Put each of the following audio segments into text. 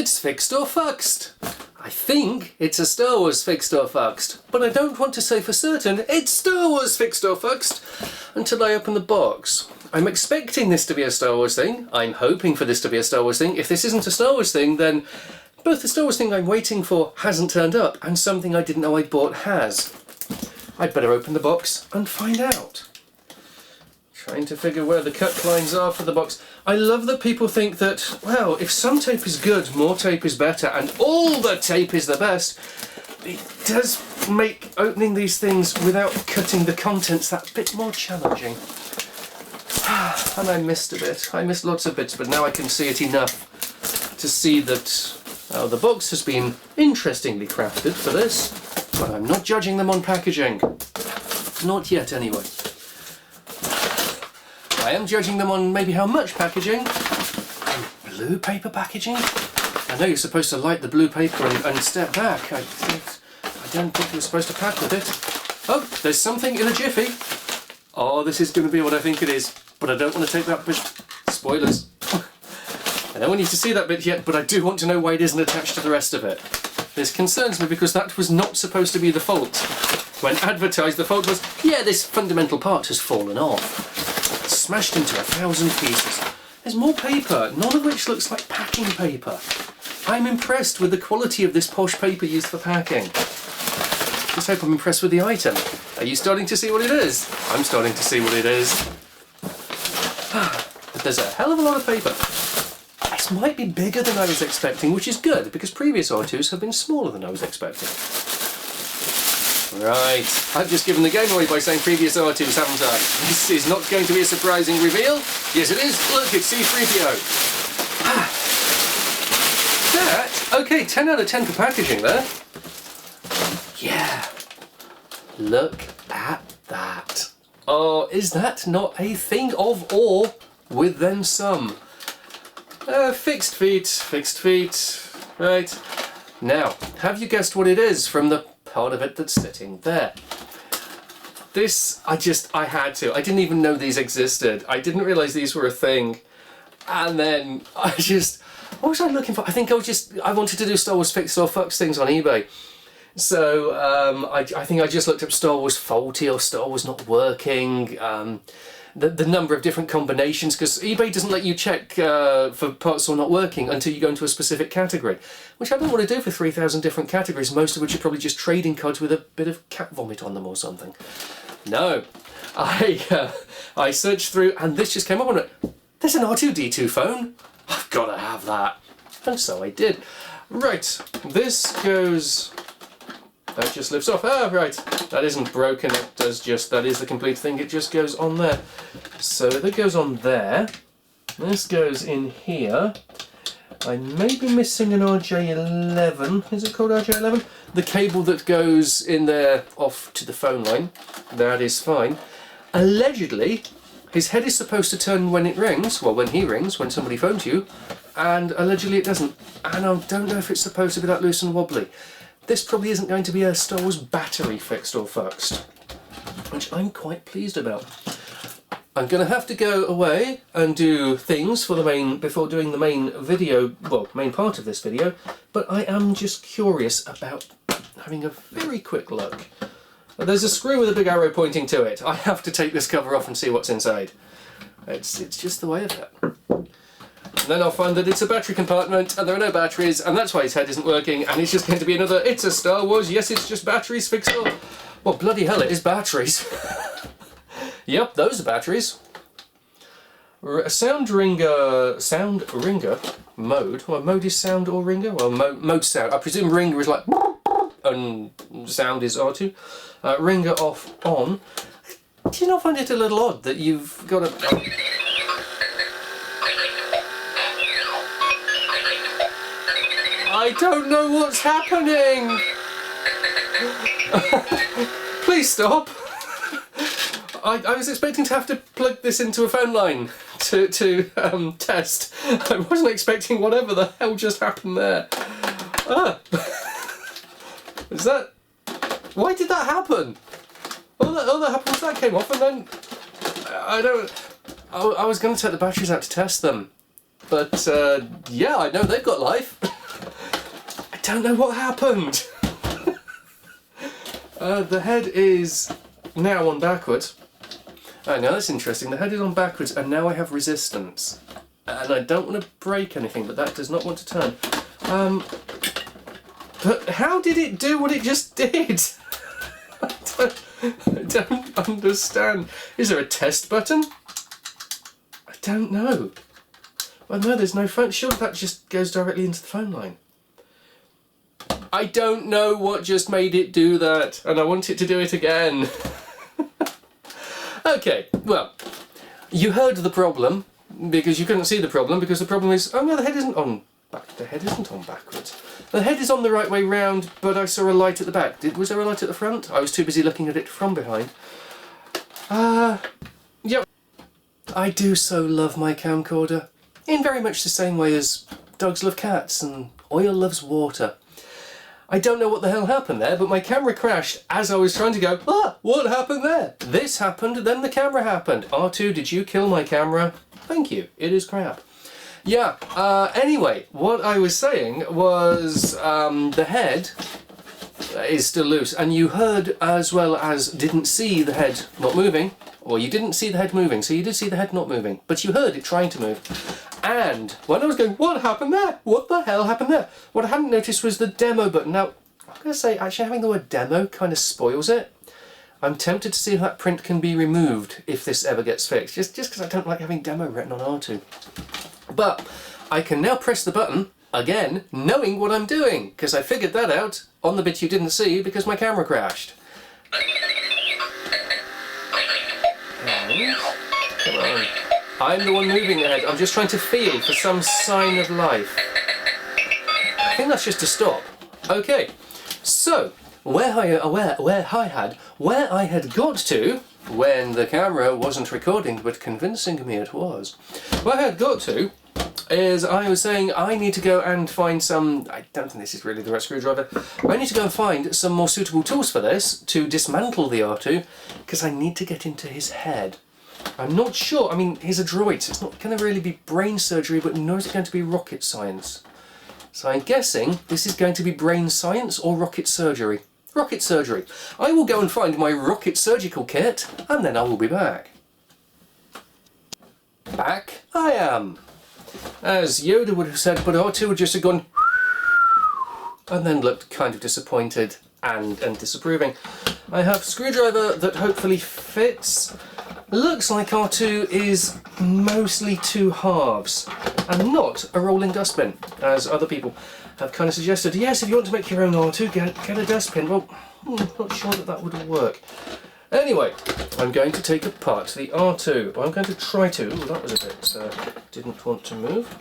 It's Fixed or Phuxxed. I think it's a Star Wars Fixed or Phuxxed, but I don't want to say for certain it's Star Wars Fixed or Phuxxed until I open the box. I'm expecting this to be a Star Wars thing. I'm hoping for this to be a Star Wars thing. If this isn't a Star Wars thing, then both the Star Wars thing I'm waiting for hasn't turned up, and something I didn't know I'd bought has. I'd better open the box and find out. Trying to figure where the cut lines are for the box. I love that people think that, well, if some tape is good, more tape is better, and all the tape is the best. It does make opening these things without cutting the contents that bit more challenging. And I missed a bit. I missed lots of bits, but now I can see it enough to see that the box has been interestingly crafted for this, but I'm not judging them on packaging. Not yet, anyway. I am judging them on maybe how much packaging. And blue paper packaging? I know you're supposed to light the blue paper and step back. I don't think you're supposed to pack with it. Oh, there's something in a jiffy. Oh, this is going to be what I think it is, but I don't want to take that bit. Spoilers. I don't want you to see that bit yet, but I do want to know why it isn't attached to the rest of it. This concerns me because that was not supposed to be the fault. When advertised, the fault was, yeah, this fundamental part has fallen off. Smashed into 1,000 pieces. There's more paper, none of which looks like packing paper. I'm impressed with the quality of this posh paper used for packing. Just hope I'm impressed with the item. Are you starting to see what it is? I'm starting to see what it is. But there's a hell of a lot of paper. This might be bigger than I was expecting, which is good, because previous R2s have been smaller than I was expecting. Right, I've just given the game away by saying previous R2s, haven't I? This is not going to be a surprising reveal. Yes it is, look, it's C-3PO. Okay, 10 out of 10 for packaging there. Yeah, look at that. Oh, is that not a thing of awe with then some? Fixed feet, right. Now, have you guessed what it is from the part of it that's sitting there? This, I had to. I didn't even know these existed. I didn't realise these were a thing. And then what was I looking for? I think I wanted to do Star Wars Fixed or Phuxxed things on eBay. So I think I just looked up Star Wars faulty or Star Wars not working. The number of different combinations, because eBay doesn't let you check for parts or not working until you go into a specific category, which I don't want to do for 3,000 different categories, most of which are probably just trading cards with a bit of cat vomit on them or something. No, I searched through and this just came up on it. There's an R2D2 phone. I've got to have that. And so I did. Right, this goes... That just lifts off. Ah, right. That isn't broken. It does just... That is the complete thing. It just goes on there. So that goes on there. This goes in here. I may be missing an RJ11. Is it called RJ11? The cable that goes in there off to the phone line. That is fine. Allegedly, his head is supposed to turn when it rings. Well, when he rings, when somebody phones you. And allegedly it doesn't. And I don't know if it's supposed to be that loose and wobbly. This probably isn't going to be a Star Wars battery Fixed or Phuxxed, which I'm quite pleased about. I'm going to have to go away and do things for the before doing the main video, well, main part of this video, but I am just curious about having a very quick look. There's a screw with a big arrow pointing to it. I have to take this cover off and see what's inside. It's just the way of it. And then I'll find that it's a battery compartment and there are no batteries, and that's why his head isn't working, and it's just going to be another, it's a Star Wars, yes it's just batteries Fixed or... Well, bloody hell, it is batteries. Yep, those are batteries. Sound ringer mode. Well, mode is sound or ringer? Well, mode sound. I presume ringer is like... and sound is R2. Ringer off on. Do you not find it a little odd that you've got a... I don't know what's happening! Please stop! I was expecting to have to plug this into a phone line to test. I wasn't expecting whatever the hell just happened there. Ah! Is that... Why did that happen? All that happened was that came off and then... I was going to take the batteries out to test them. But yeah, I know they've got life. don't know what happened. The head is now on backwards. Now that's interesting. The head is on backwards and now I have resistance. And I don't want to break anything, but that does not want to turn. But how did it do what it just did? I don't understand. Is there a test button? I don't know. Well, no, there's no phone. Sure, that just goes directly into the phone line. I don't know what just made it do that, and I want it to do it again. Okay, well, you heard the problem, because you couldn't see the problem, because the problem is, oh no, the head isn't on the head isn't on backwards. The head is on the right way round, but I saw a light at the back. Was there a light at the front? I was too busy looking at it from behind. Yep. I do so love my camcorder, in very much the same way as dogs love cats and oil loves water. I don't know what the hell happened there, but my camera crashed as I was trying to go, what happened there? This happened, then the camera happened. R2, did you kill my camera? Thank you, it is crap. Yeah, anyway, what I was saying was the head is still loose, and you heard as well as didn't see the head not moving, or you didn't see the head moving, so you did see the head not moving, but you heard it trying to move. And when I was going, what happened there? What the hell happened there? What I hadn't noticed was the demo button. Now, I'm going to say, actually having the word demo kind of spoils it. I'm tempted to see if that print can be removed if this ever gets fixed, just because I don't like having demo written on R2. But I can now press the button, again, knowing what I'm doing, because I figured that out on the bit you didn't see because my camera crashed. And, come on. I'm the one moving the head. I'm just trying to feel for some sign of life. I think that's just a stop. Okay, so where I had got to when the camera wasn't recording but convincing me it was. Where I had got to is I was saying I need to go and find some, I don't think this is really the right screwdriver, I need to go and find some more suitable tools for this to dismantle the R2 because I need to get into his head. I'm not sure, I mean he's a droid so it's not going to really be brain surgery, but nor is it going to be rocket science. So I'm guessing this is going to be brain science or rocket surgery. Rocket surgery. I will go and find my rocket surgical kit and then I will be back. Back I am. As Yoda would have said, but R2 would just have gone and then looked kind of disappointed and disapproving. I have a screwdriver that hopefully fits. Looks like R2 is mostly two halves and not a rolling dustbin, as other people have kind of suggested. Yes, if you want to make your own R2, get a dustbin. Well, not sure that would work. Anyway, I'm going to take apart the R2. I'm going to try to. Ooh, that was a bit, didn't want to move.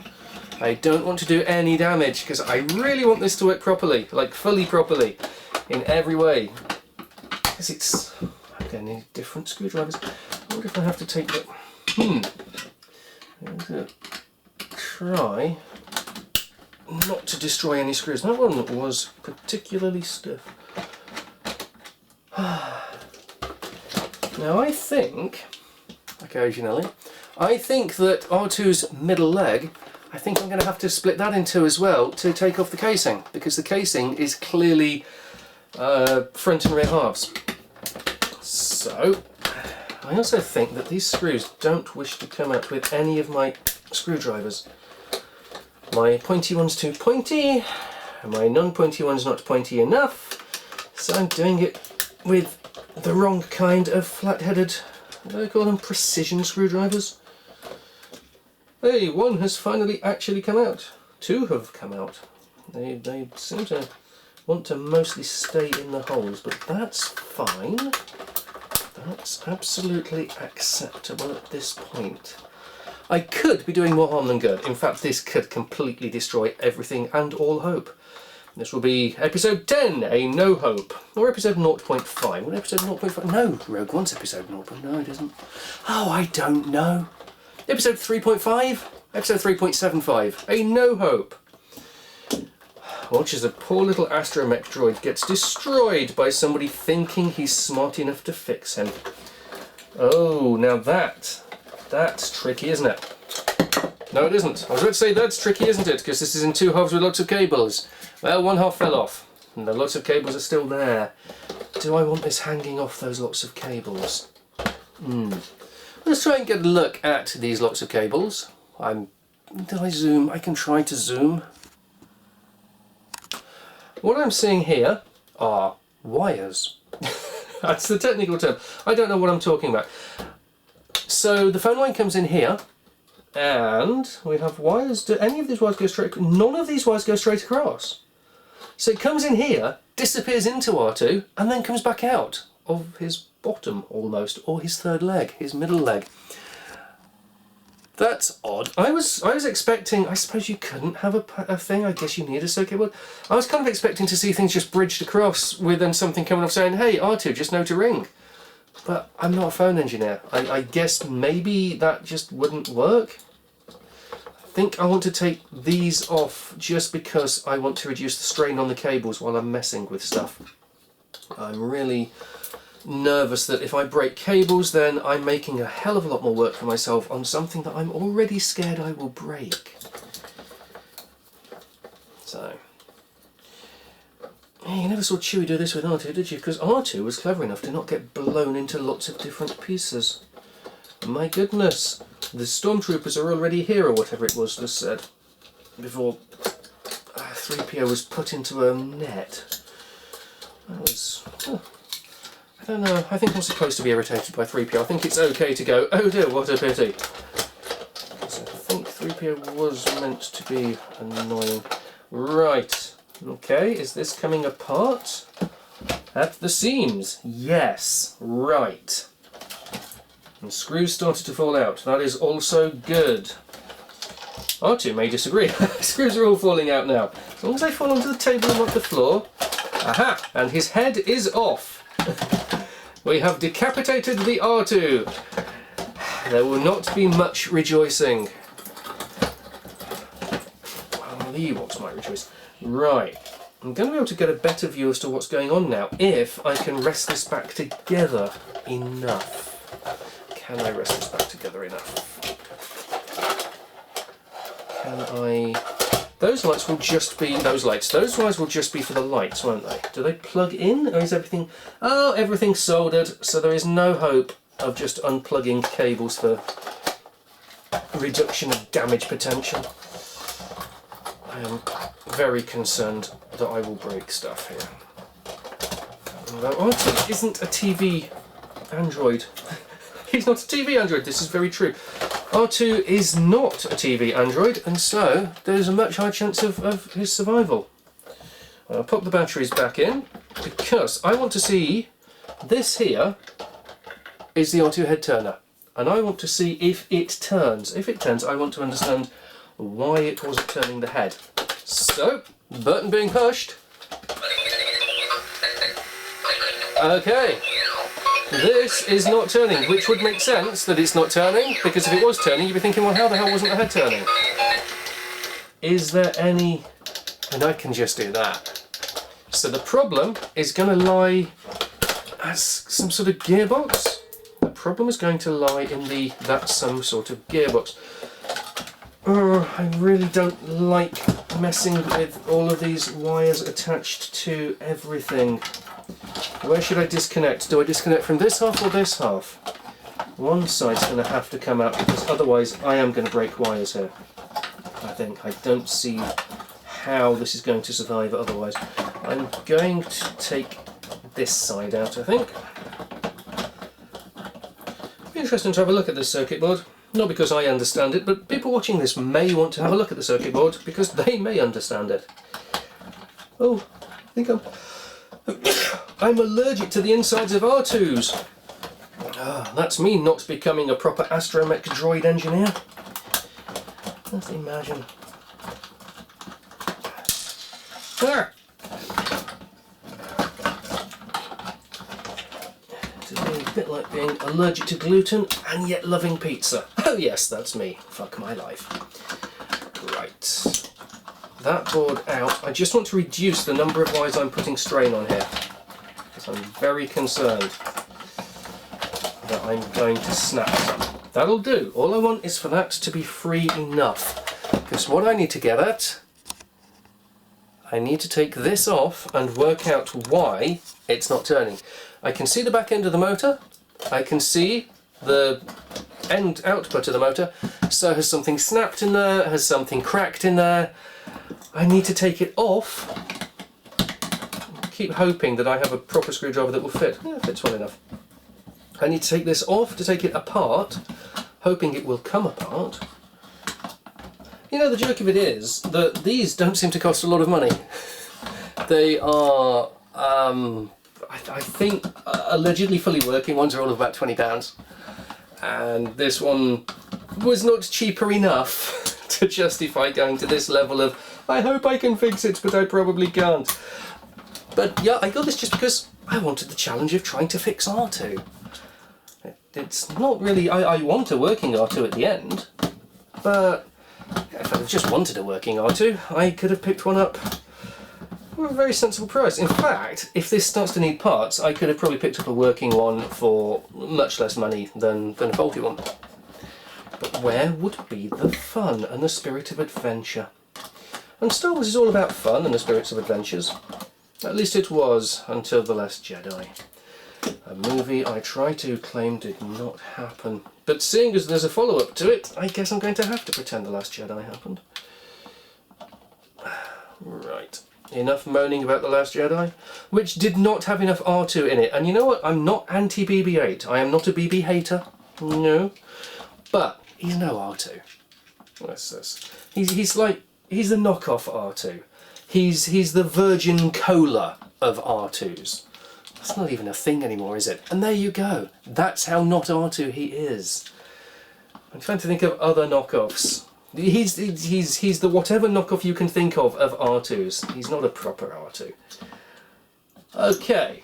I don't want to do any damage because I really want this to work properly, like fully properly, in every way. Because it's, I'm going to need different screwdrivers. I wonder if I have to take the, I'm going to try not to destroy any screws. That one was particularly stiff. Now I think, occasionally, I think that R2's middle leg, I think I'm going to have to split that in two as well to take off the casing, because the casing is clearly front and rear halves. So, I also think that these screws don't wish to come out with any of my screwdrivers. My pointy one's too pointy, and my non-pointy one's not pointy enough, so I'm doing it with the wrong kind of flat-headed, what do they call them, precision screwdrivers? Hey, one has finally actually come out. Two have come out. They seem to want to mostly stay in the holes, but that's fine. That's absolutely acceptable at this point. I could be doing more harm than good. In fact, this could completely destroy everything and all hope. This will be episode 10, A No Hope, or episode 0.5. What episode 0.5? No, Rogue One's episode 0.5. No, it isn't. Oh, I don't know. Episode 3.5? Episode 3.75. A No Hope. Watch as a poor little astromech droid gets destroyed by somebody thinking he's smart enough to fix him. Oh, now that's tricky, isn't it? No, it isn't. I was about to say that's tricky, isn't it? Because this is in two halves with lots of cables. Well, one half fell off, and the lots of cables are still there. Do I want this hanging off those lots of cables? Let's try and get a look at these lots of cables. Did I zoom? I can try to zoom. What I'm seeing here are wires. That's the technical term. I don't know what I'm talking about. So the phone line comes in here, and we have wires. Do any of these wires go straight? None of these wires go straight across. So it comes in here, disappears into R2, and then comes back out of his bottom almost, or his third leg, his middle leg. That's odd. I was expecting, I suppose you couldn't have a thing, I guess you need a circuit board. I was kind of expecting to see things just bridged across with then something coming off saying, hey R2, just know to ring. But I'm not a phone engineer. I guess maybe that just wouldn't work. I think I want to take these off just because I want to reduce the strain on the cables while I'm messing with stuff. I'm really nervous that if I break cables, then I'm making a hell of a lot more work for myself on something that I'm already scared I will break. So, yeah, you never saw Chewie do this with R2, did you? Because R2 was clever enough to not get blown into lots of different pieces. My goodness, the stormtroopers are already here, or whatever it was just said, before 3PO was put into a net. That was... Oh. I don't know, I think I'm supposed to be irritated by 3PO. I think it's okay to go, oh dear, what a pity. Because I think 3PO was meant to be annoying. Right, okay, is this coming apart? At the seams, yes, right. And screws started to fall out, that is also good. R2 may disagree, screws are all falling out now. As long as they fall onto the table and not the floor. Aha, and his head is off. We have decapitated the R2. There will not be much rejoicing. Well, the Ewoks might rejoice. Right, I'm going to be able to get a better view as to what's going on now if I can rest this back together enough. Can I rest this back together enough? Can I... Those lights will just be, those wires will just be for the lights, won't they? Do they plug in, or is everything, oh, everything's soldered, so there is no hope of just unplugging cables for reduction of damage potential. I am very concerned that I will break stuff here. Although R2 isn't a TV android. He's not a TV android, this is very true. R2 is not a TV android, and so there's a much higher chance of his survival. I'll pop the batteries back in, because I want to see, this here is the R2 head turner, and I want to see if it turns. If it turns, I want to understand why it wasn't turning the head. So, button being pushed. Okay. This is not turning, which would make sense that it's not turning, because if it was turning, you'd be thinking, well, how the hell wasn't the head turning? Is there any... And I can just do that. So the problem is going to lie as some sort of gearbox. The problem is going to lie in the that's some sort of gearbox. I really don't like messing with all of these wires attached to everything. Where should I disconnect? Do I disconnect from this half or this half? One side's going to have to come out, because otherwise I am going to break wires here. I think. I don't see how this is going to survive otherwise. I'm going to take this side out, I think. It'd be interesting to have a look at this circuit board. Not because I understand it, but people watching this may want to have a look at the circuit board because they may understand it. Oh, I think I'm allergic to the insides of R2s. That's me not becoming a proper astromech droid engineer. Let's imagine. It's a bit like being allergic to gluten and yet loving pizza. Oh yes, that's me. Fuck my life. Right. That board out. I just want to reduce the number of wires I'm putting strain on here, because I'm very concerned that I'm going to snap some. that'll do. All I want is for that to be free enough. Because what I need to get at, I need to take this off and work out why it's not turning. I can see the back end of the motor, I can see the end output of the motor, so has something snapped in there, has something cracked in there. I need to take it off. Keep hoping that I have a proper screwdriver that will fit. Yeah, it fits well enough. I need to take this off to take it apart, hoping it will come apart. You know, the joke of it is that these don't seem to cost a lot of money. They are, I think, allegedly fully working ones are all of about £20. And this one was not cheaper enough to justify going to this level of, I hope I can fix it, but I probably can't. But yeah, I got this just because I wanted the challenge of trying to fix R2. It's not really, I want a working R2 at the end, but if I just wanted a working R2, I could have picked one up for a very sensible price. In fact, if this starts to need parts, I could have probably picked up a working one for much less money than a faulty one. But where would be the fun and the spirit of adventure? And Star Wars is all about fun and the spirits of adventures. At least it was until The Last Jedi. A movie I try to claim did not happen. But seeing as there's a follow-up to it, I guess I'm going to have to pretend The Last Jedi happened. Right. Enough moaning about The Last Jedi, which did not have enough R2 in it. And you know what? I'm not anti-BB-8. I am not a BB hater. No. But he's no R2. What's this? He's the knockoff R2. He's the Virgin Cola of R2s. That's not even a thing anymore, is it? And there you go. That's how not R2 he is. I'm trying to think of other knockoffs. He's the whatever knockoff you can think of R2s. He's not a proper R2. Okay.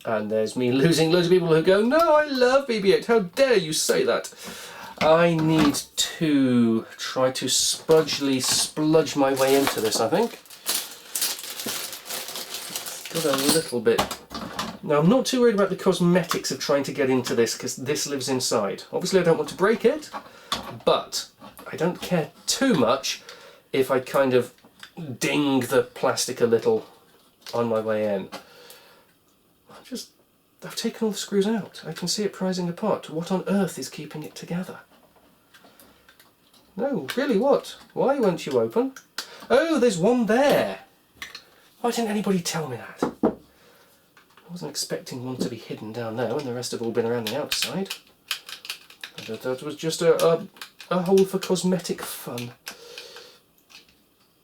And there's me losing loads of people who go, no, I love BB-8. How dare you say that? I need to try to spludge my way into this, I think. Got a little bit. Now, I'm not too worried about the cosmetics of trying to get into this, because this lives inside. Obviously, I don't want to break it, but I don't care too much if I kind of ding the plastic a little on my way in. I've taken all the screws out. I can see it prising apart. What on earth is keeping it together? No, really, what? Why won't you open? Oh, there's one there! Why didn't anybody tell me that? I wasn't expecting one to be hidden down there when the rest have all been around the outside. That was just a hole for cosmetic fun.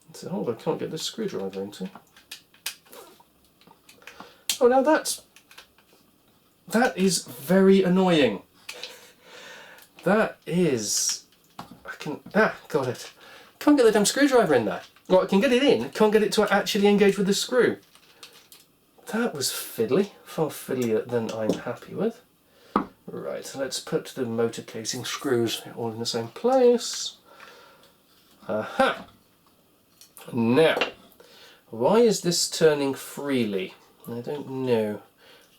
It's a hole I can't get the screwdriver into. Oh, now that is very annoying. That is... got it. Can't get the damn screwdriver in there. Well, I can get it in, can't get it to actually engage with the screw. That was fiddly, far fiddlier than I'm happy with. Right, so let's put the motor casing screws all in the same place. Aha! Now, why is this turning freely? I don't know.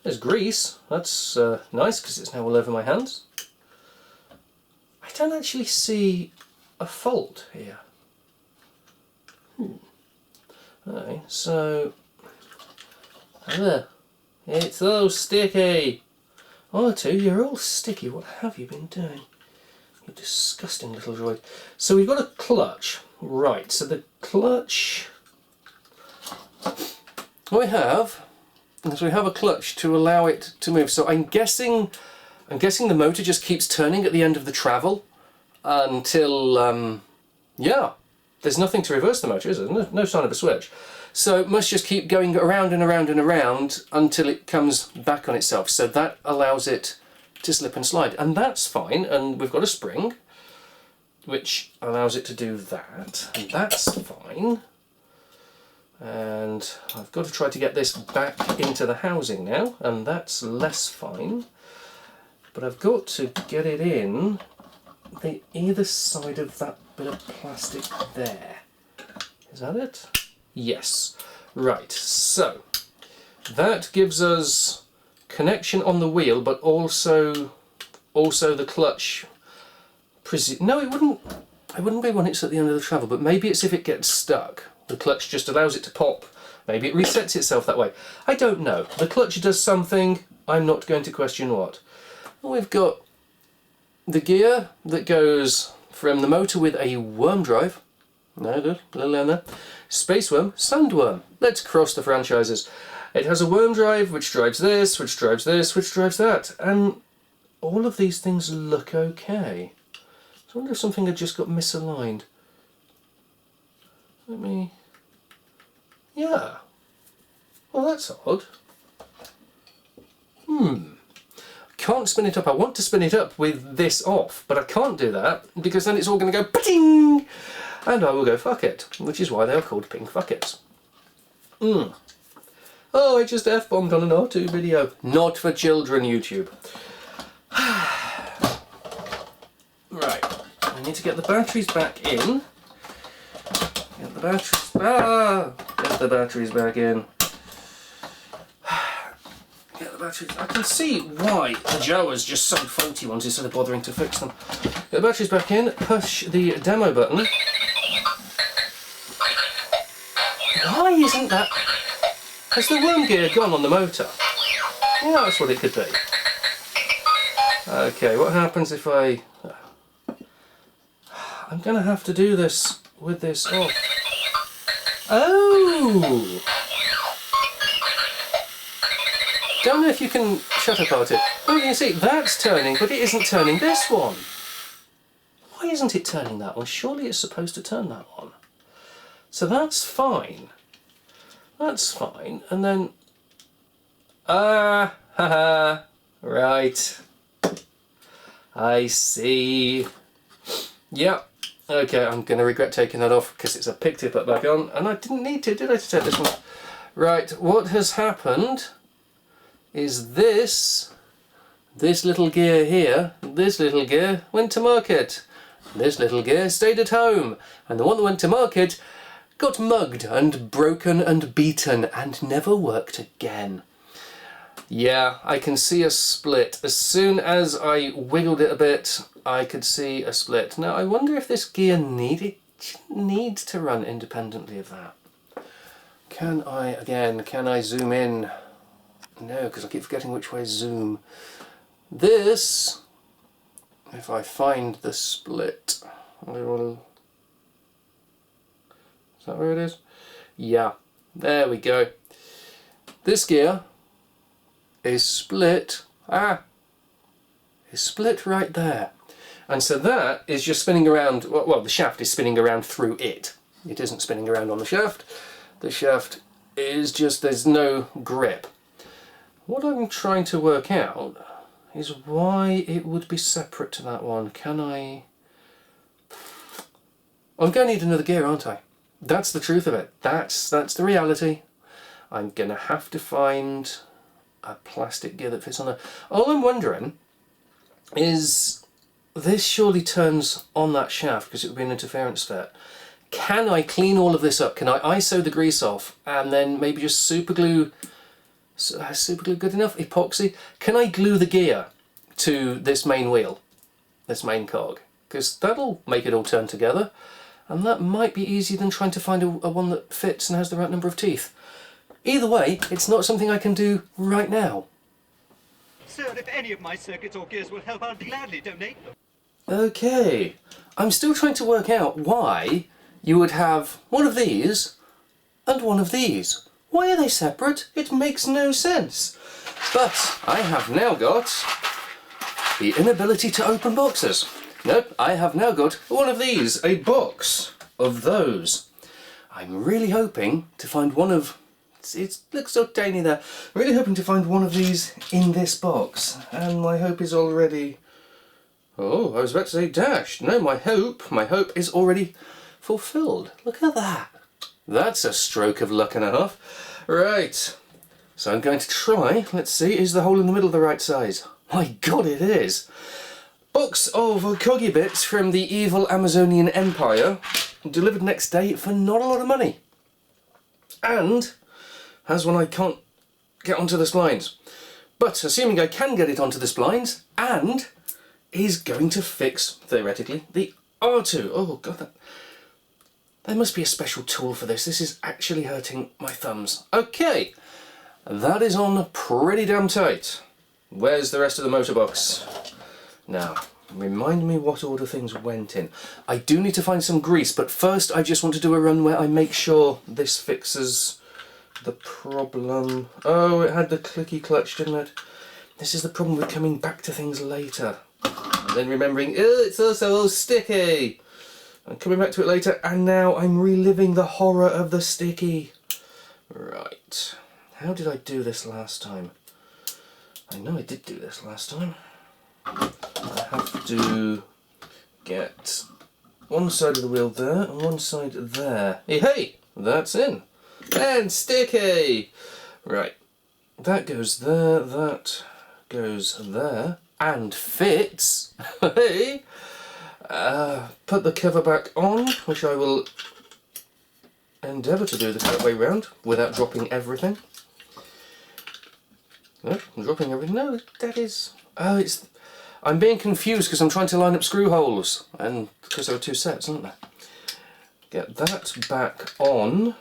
There's grease, that's nice because it's now all over my hands. I don't actually see a fault here. Okay, so it's all sticky. R2, you're all sticky. What have you been doing? You disgusting little droid. So we've got a clutch, right? So the clutch we have is we have a clutch to allow it to move. So I'm guessing the motor just keeps turning at the end of the travel until yeah. There's nothing to reverse the motor, is there? No sign of a switch. So it must just keep going around and around and around until it comes back on itself. So that allows it to slip and slide. And that's fine. And we've got a spring, which allows it to do that. And that's fine. And I've got to try to get this back into the housing now. And that's less fine. But I've got to get it in the either side of that bit of plastic there. Is that it? Yes. Right, so that gives us connection on the wheel, but also the clutch No, it wouldn't. It wouldn't be when it's at the end of the travel, but maybe it's if it gets stuck. The clutch just allows it to pop. Maybe it resets itself that way. I don't know. The clutch does something. I'm not going to question what. We've got the gear that goes from the motor with a worm drive. No, good. Little down there. Space worm, sandworm. Let's cross the franchises. It has a worm drive which drives this, which drives this, which drives that. And all of these things look okay. So I wonder if something had just got misaligned. Let me... Yeah. Well, that's odd. Can't spin it up. I want to spin it up with this off, but I can't do that because then it's all going to go pa-ting! And I will go fuck it, which is why they are called pink fuckets. Oh, I just F-bombed on an R2 video. Not for children, YouTube. Right, I need to get the batteries back in. Get the batteries back in. Get the batteries. I can see why the Jawas just sold faulty ones instead of bothering to fix them. Get the batteries back in. Push the demo button. Why isn't that? Has the worm gear gone on the motor? Yeah, that's what it could be. Okay, what happens if I... I'm going to have to do this with this off. Oh! Don't know if you can shut apart it. Oh, you can see that's turning, but it isn't turning this one. Why isn't it turning that one? Surely it's supposed to turn that one. So that's fine. That's fine. And then... haha. Right. I see. Yep. Okay, I'm going to regret taking that off because it's a pig tip up back on, and I didn't need to, did I, to take this one? Right, what has happened is this little gear here, this little gear went to market. This little gear stayed at home, and the one that went to market got mugged and broken and beaten and never worked again. Yeah, I can see a split. As soon as I wiggled it a bit, I could see a split. Now, I wonder if this gear needs to run independently of that. Can I zoom in? No, because I keep forgetting which way zoom. This, if I find the split, I will... Is that where it is? Yeah, there we go. This gear is split, is split right there. And so that is just spinning around, well, the shaft is spinning around through it. It isn't spinning around on the shaft. The shaft is just, there's no grip. What I'm trying to work out is why it would be separate to that one. Can I... I'm going to need another gear, aren't I? That's the truth of it. That's the reality. I'm going to have to find a plastic gear that fits on there. All I'm wondering is, this surely turns on that shaft because it would be an interference fit. Can I clean all of this up? Can I ISO the grease off and then maybe just super glue good enough? Epoxy? Can I glue the gear to this main wheel, this main cog? Because that'll make it all turn together, and that might be easier than trying to find a one that fits and has the right number of teeth. Either way, it's not something I can do right now. Sir, if any of my circuits or gears will help, I'll gladly donate them. Okay, I'm still trying to work out why you would have one of these and one of these. Why are they separate? It makes no sense. But I have now got the inability to open boxes. Nope, I have now got one of these, a box of those. I'm really hoping to find one of... It looks so tiny there. I'm really hoping to find one of these in this box. And my hope is already... Oh, I was about to say dashed. No, my hope is already fulfilled. Look at that. That's a stroke of luck and a half. Right. So I'm going to try. Let's see, is the hole in the middle the right size? My God, it is. Box of coggy bits from the evil Amazonian Empire, delivered next day for not a lot of money. And has one I can't get onto the splines. But assuming I can get it onto the splines, and is going to fix, theoretically, the R2. Oh god, there must be a special tool for this. This is actually hurting my thumbs. Okay, that is on pretty damn tight. Where's the rest of the motor box? Now, remind me what order things went in. I do need to find some grease, but first I just want to do a run where I make sure this fixes the problem. Oh, it had the clicky clutch, didn't it? This is the problem with coming back to things later. And then remembering, oh, it's also all sticky. I'm coming back to it later, and now I'm reliving the horror of the sticky. Right. How did I do this last time? I know I did do this last time. I have to get one side of the wheel there and one side there. Hey, that's in. And sticky! Right. That goes there, that goes there, and fits. Hey! Put the cover back on, which I will endeavour to do the correct way round without dropping everything. No, I'm dropping everything. No, that is... Oh, it's... I'm being confused because I'm trying to line up screw holes, and because there are two sets, aren't there? Get that back on.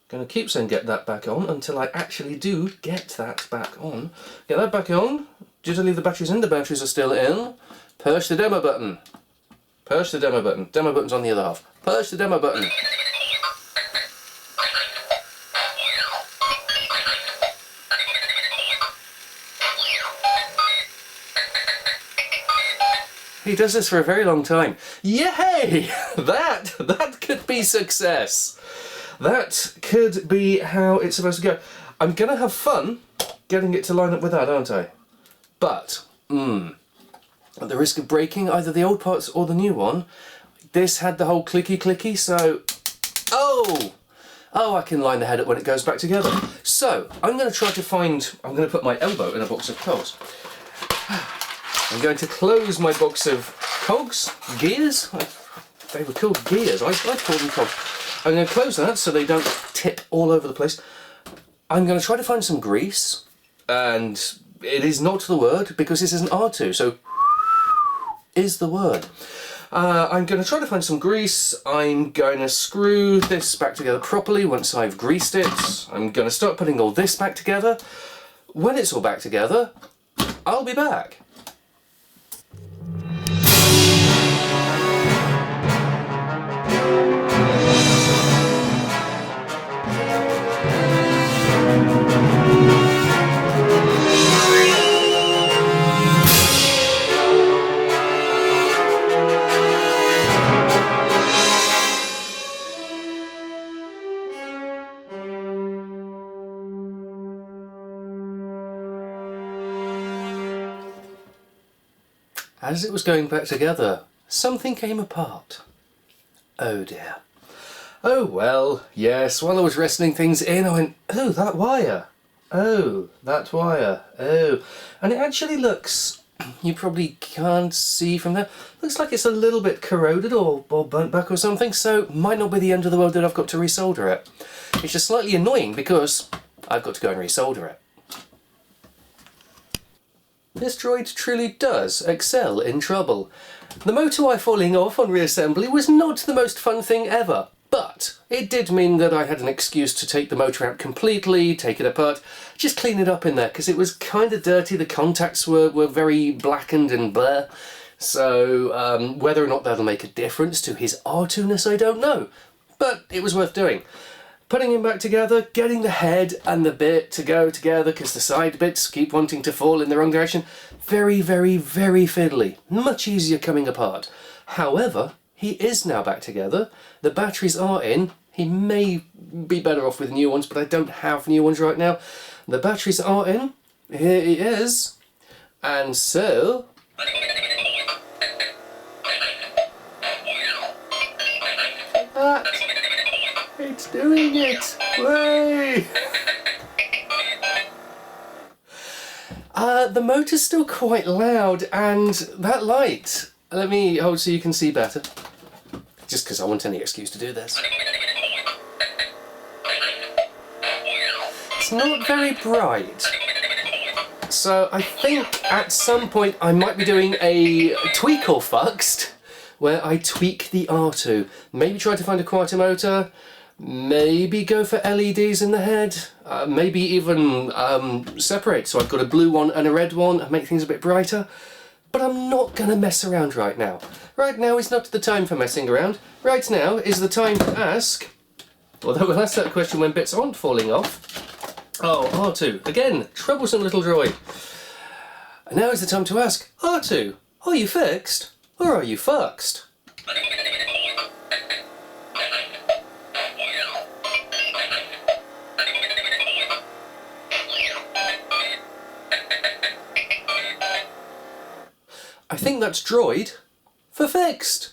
Going to keep saying get that back on until I actually do get that back on. Get that back on. Did I leave the batteries in? The batteries are still in. Push the demo button. Push the demo button. Demo button's on the other half. Push the demo button. He does this for a very long time. Yay! That could be success. That could be how it's supposed to go. I'm going to have fun getting it to line up with that, aren't I? But, at the risk of breaking either the old parts or the new one, this had the whole clicky, so... Oh, I can line the head up when it goes back together. So, I'm going to try to find... I'm going to put my elbow in a box of cogs. I'm going to close my box of cogs, gears. They were called gears. I call them cogs. I'm going to close that so they don't tip all over the place. I'm going to try to find some grease, and it is not the word because this is an R2, so is the word. I'm going to try to find some grease. I'm going to screw this back together properly once I've greased it. I'm going to start putting all this back together. When it's all back together, I'll be back. As it was going back together, something came apart. Oh dear. Oh well, yes, while I was wrestling things in, I went, oh, that wire. Oh, that wire. Oh. And it actually looks, you probably can't see from there, looks like it's a little bit corroded or burnt back or something, so might not be the end of the world that I've got to resolder it. It's just slightly annoying because I've got to go and resolder it. This droid truly does excel in trouble. The motor wire falling off on reassembly was not the most fun thing ever, but it did mean that I had an excuse to take the motor out completely, take it apart, just clean it up in there, because it was kind of dirty. The contacts were very blackened and blur, so whether or not that'll make a difference to his R2-ness, I don't know, but it was worth doing. Putting him back together, getting the head and the bit to go together because the side bits keep wanting to fall in the wrong direction. Very, very, very fiddly. Much easier coming apart. However, he is now back together. The batteries are in. He may be better off with new ones, but I don't have new ones right now. The batteries are in. Here he is. And so... It's doing it! Way! The motor's still quite loud, and that light, let me hold so you can see better. Just because I want any excuse to do this. It's not very bright. So I think at some point I might be doing a tweak or Phuxxed, where I tweak the R2. Maybe try to find a quieter motor, maybe go for LEDs in the head, maybe even separate. So I've got a blue one and a red one and make things a bit brighter. But I'm not going to mess around right now. Right now is not the time for messing around. Right now is the time to ask, although we'll ask that question when bits aren't falling off. Oh, R2, again, troublesome little droid. And now is the time to ask, R2, are you fixed or are you Phuxxed? I think that's droid for fixed.